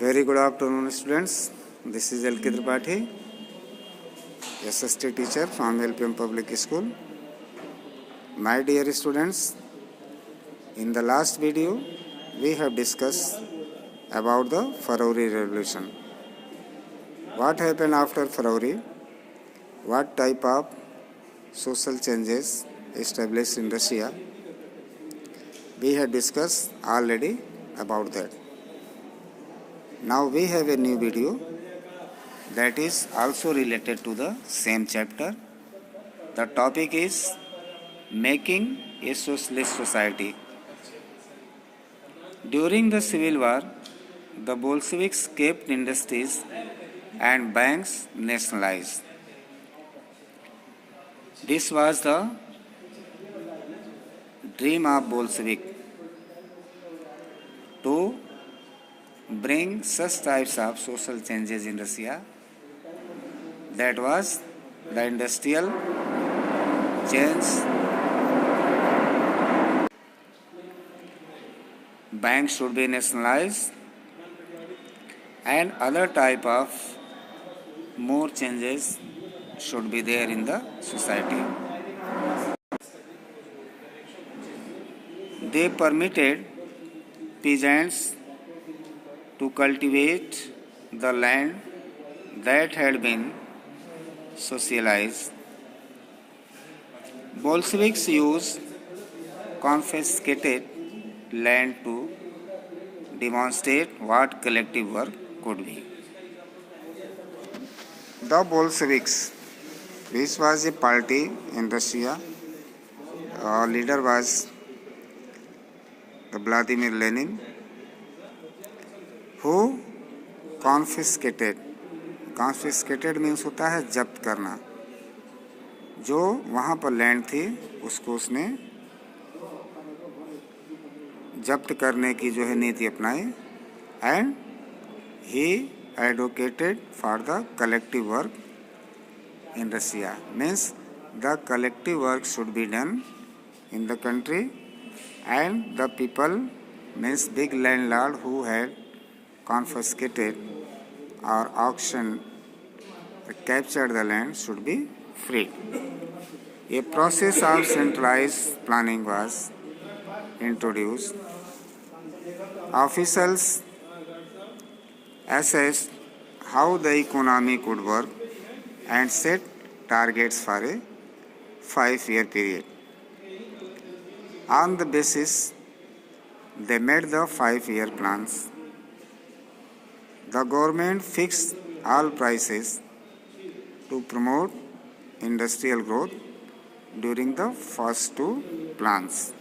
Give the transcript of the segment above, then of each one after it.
Very good afternoon, students. This is L.K. Tripathi, SST teacher from LPM Public School. My dear students, in the last video, we have discussed about the February Revolution. What happened after February? What type of social changes established in Russia? We have discussed already about that. Now we have a new video that is also related to the same chapter. The topic is making a socialist society. During the Civil War, the Bolsheviks kept industries and banks nationalized. This was the dream of Bolshevik to bring such types of social changes in Russia. That was the industrial change. Banks should be nationalized and other type of more changes should be there in the society. They permitted peasants to cultivate the land that had been socialized. Bolsheviks used confiscated land to demonstrate what collective work could be. The Bolsheviks, which was a party in Russia, leader was the Vladimir Lenin, who confiscated means होता है जब्त करना. जो वहाँ पर land थी उसको उसने जब्त करने की जो है नीति अपनाई. And he advocated for the collective work in Russia. Means the collective work should be done in the country and the people means big landlord who had confiscated or auctioned, captured the land should be freed. A process of centralized planning was introduced. Officials assessed how the economy could work and set targets for a 5-year period. On the basis, they made the 5-year plans. The government fixed all prices to promote industrial growth during the first two plans.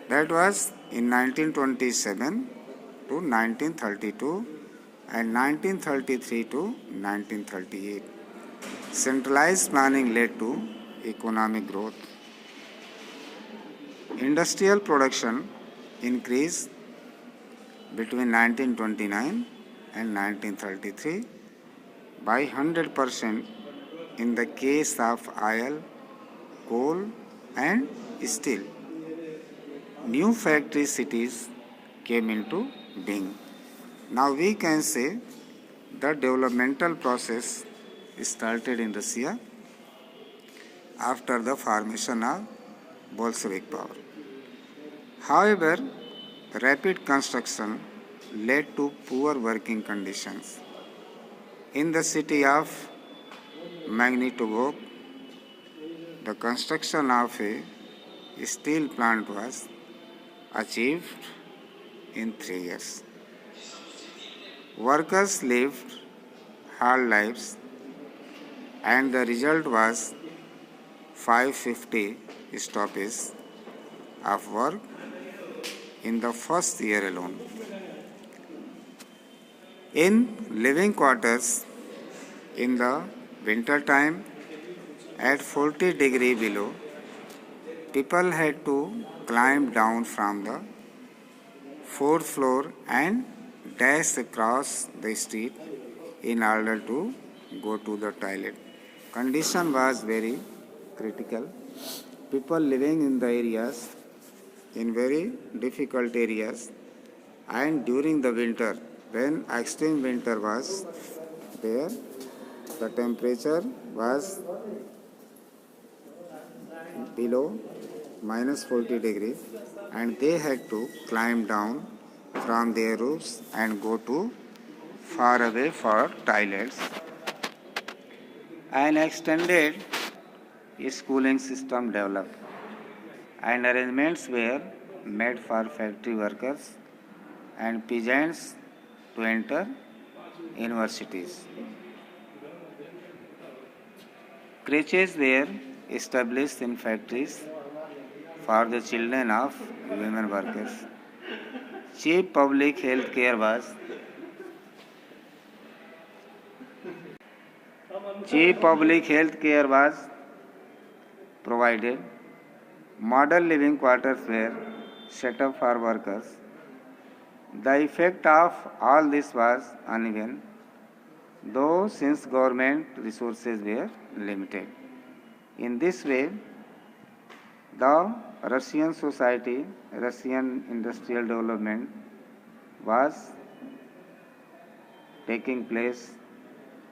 That was in 1927 to 1932 and 1933 to 1938. Centralized planning led to economic growth. Industrial production increased between 1929 and 1933 by 100% in the case of oil, coal and steel. New factory cities came into being. Now we can say the developmental process started in Russia after the formation of Bolshevik power. However, rapid construction led to poor working conditions. In the city of Magnitogorsk, the construction of a steel plant was achieved in 3 years. Workers lived hard lives and the result was 550 stoppages of work in the first year alone. In living quarters in the winter time at 40 degrees below, people had to climb down from the 4th floor and dash across the street in order to go to the toilet. Condition was very critical. People living in the very difficult areas, and during the winter When extreme winter was there, the temperature was below minus 40 degrees and they had to climb down from their roofs and go to far away for toilets. An extended schooling system developed and arrangements were made for factory workers and peasants to enter universities. Creches were established in factories for the children of women workers. Cheap public health care was Cheap public health care was provided. Model living quarters were set up for workers. The effect of all this was uneven, though since government resources were limited. In this way, the Russian society, Russian industrial development was taking place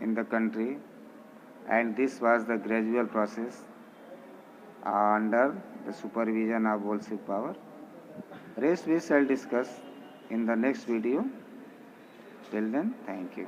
in the country, and this was the gradual process under the supervision of Bolshevik power. Rest we shall discuss in the next video. Till then, thank you.